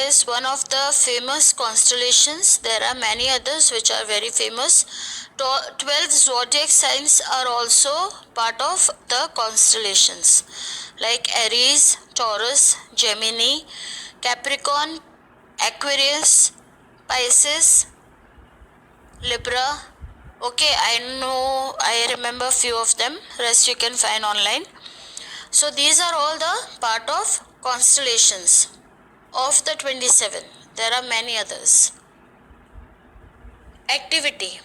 is one of the famous constellations. There are many others which are very famous. 12 zodiac signs are also part of the constellations, like Aries, Taurus, Gemini, Capricorn, Aquarius, Pisces, Libra. Okay, I remember few of them, rest you can find online. So these are all the part of constellations of the 27. There are many others. Activity.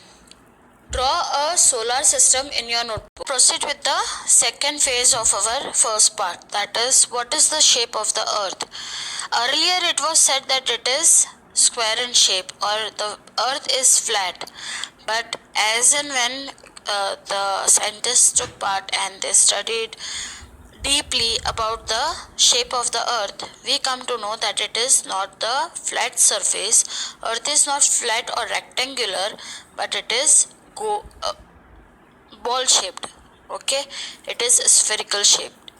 Draw a solar system in your notebook. Proceed with the second phase of our first part, that is, what is the shape of the earth? Earlier it was said that it is square in shape, or the earth is flat, but as and when the scientists took part and they studied deeply about the shape of the earth, we come to know that it is not the flat surface. Earth is not flat or rectangular, but it is ball shaped. Okay, it is spherical shaped.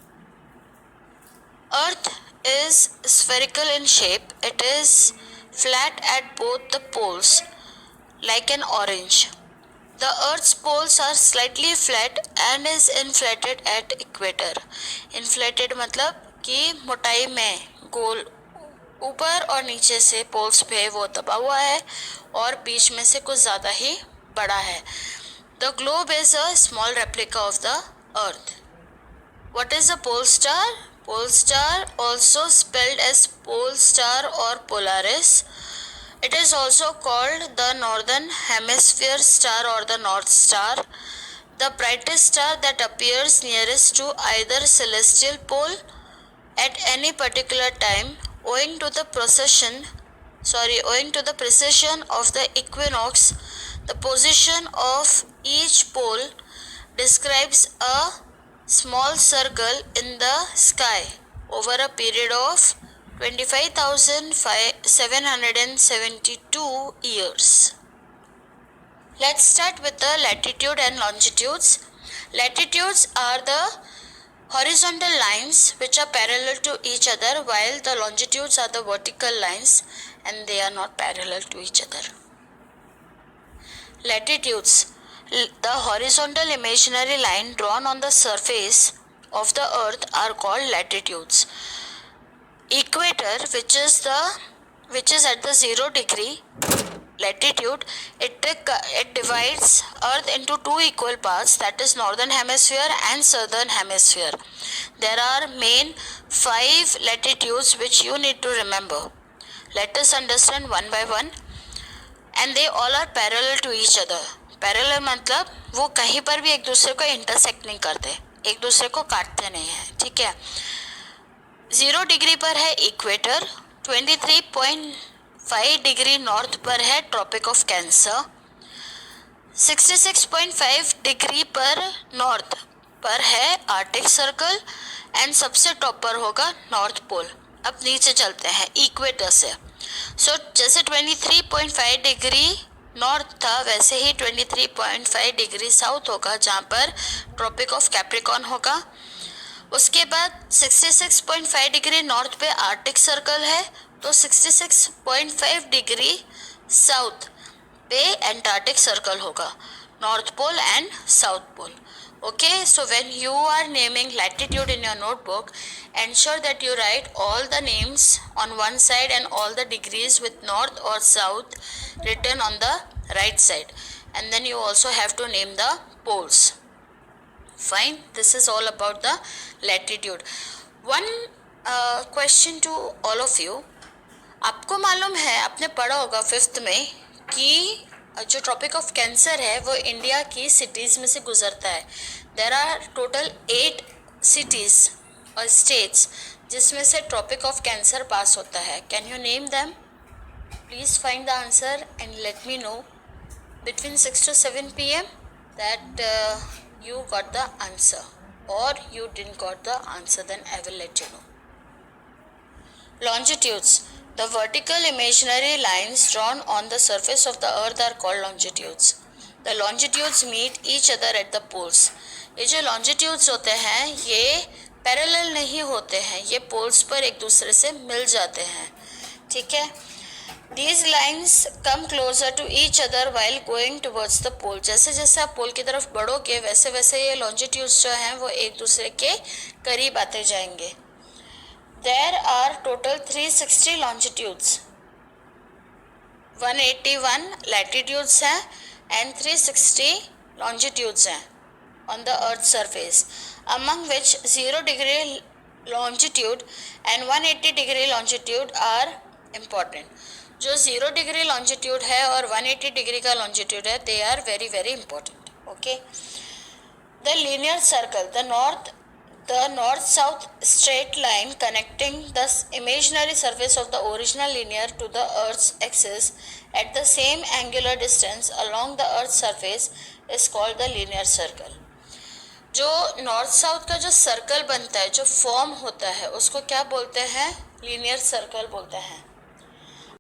Earth is spherical in shape. It is flat at both the poles, like an orange. The Earth's poles are slightly flat and is inflated at equator. Inflated मतलब कि मोटाई में गोल ऊपर और नीचे से poles पे वो दबा हुआ है और बीच में से कुछ ज़्यादा ही बड़ा है. The globe is a small replica of the Earth. What is a pole star? Pole star, also spelled as pole star or Polaris. It is also called the Northern Hemisphere star or the North Star, the brightest star that appears nearest to either celestial pole at any particular time, owing to the precision of the equinox. The position of each pole describes a small circle in the sky over a period of 25,772 years. Let's start with the latitude and longitudes. Latitudes are the horizontal lines which are parallel to each other, while the longitudes are the vertical lines and they are not parallel to each other. Latitudes. The horizontal imaginary line drawn on the surface of the earth are called latitudes. Equator, which is at the 0 degree latitude, it divides earth into two equal parts, that is northern hemisphere and southern hemisphere. There are main 5 latitudes which you need to remember. Let us understand one by one, and they all are parallel to each other. Parallel मतलब वो कहीं पर भी एक दूसरे को intersect नहीं करते, एक दूसरे को काटते नहीं है. ठीक है. 0 डिग्री पर है इक्वेटर, 23.5 डिग्री नॉर्थ पर है ट्रॉपिक ऑफ कैंसर, 66.5 डिग्री पर नॉर्थ पर है आर्टिक सर्कल एंड सबसे टॉप पर होगा नॉर्थ पोल. अब नीचे चलते हैं इक्वेटर से. सो जैसे 23.5 डिग्री नॉर्थ था वैसे ही 23.5 डिग्री साउथ होगा जहाँ पर ट्रॉपिक ऑफ कैप्रिकॉर्न होगा. उसके बाद 66.5 डिग्री नॉर्थ पे आर्टिक सर्कल है, तो 66.5 डिग्री साउथ पे एंटार्क्टिक सर्कल होगा, north pole and south pole. Okay, so when you are naming latitude in your notebook, ensure that you write all the names on one side and all the degrees with north or south written on the right side, and then you also have to name the poles. Fine, this is all about the latitude. One question to all of you. आपको मालूम है, आपने पढ़ा होगा 5th में कि जो tropic of cancer है वो इंडिया की सिटीज़ में से गुजरता है. देर आर टोटल 8 सिटीज़ और स्टेट्स जिसमें से ट्रॉपिक ऑफ कैंसर पास होता है. Can you name them? Please find the answer and let me know between 6 to 7 PM that you got the answer or you didn't got the answer, then I will let you know. Longitudes. The vertical imaginary lines drawn on the surface of the earth are called longitudes. The longitudes meet each other at the poles. ये जो longitudes होते हैं ये parallel नहीं होते हैं, ये poles पर एक दूसरे से मिल जाते हैं. ठीक है। These lines come closer to each other while going towards the pole. जैसे जैसे आप पोल की तरफ बढ़ोगे वैसे वैसे ये longitudes जो हैं वो एक दूसरे के करीब आते जाएंगे। There are total 360 longitudes. 181 latitudes हैं and 360 longitudes हैं on the Earth's surface, among which 0 degree longitude and 180 degree longitude are important. जो 0 डिग्री लॉन्जिट्यूड है और 180 डिग्री का लॉन्जिट्यूड है, they are very very important. Okay. The linear circle, the north south straight line connecting the imaginary surface of the original linear to the earth's axis at the same angular distance along the earth's surface is called the linear circle. जो north south का जो circle बनता है, जो form होता है, उसको क्या बोलते हैं? लीनियर सर्कल बोलते हैं.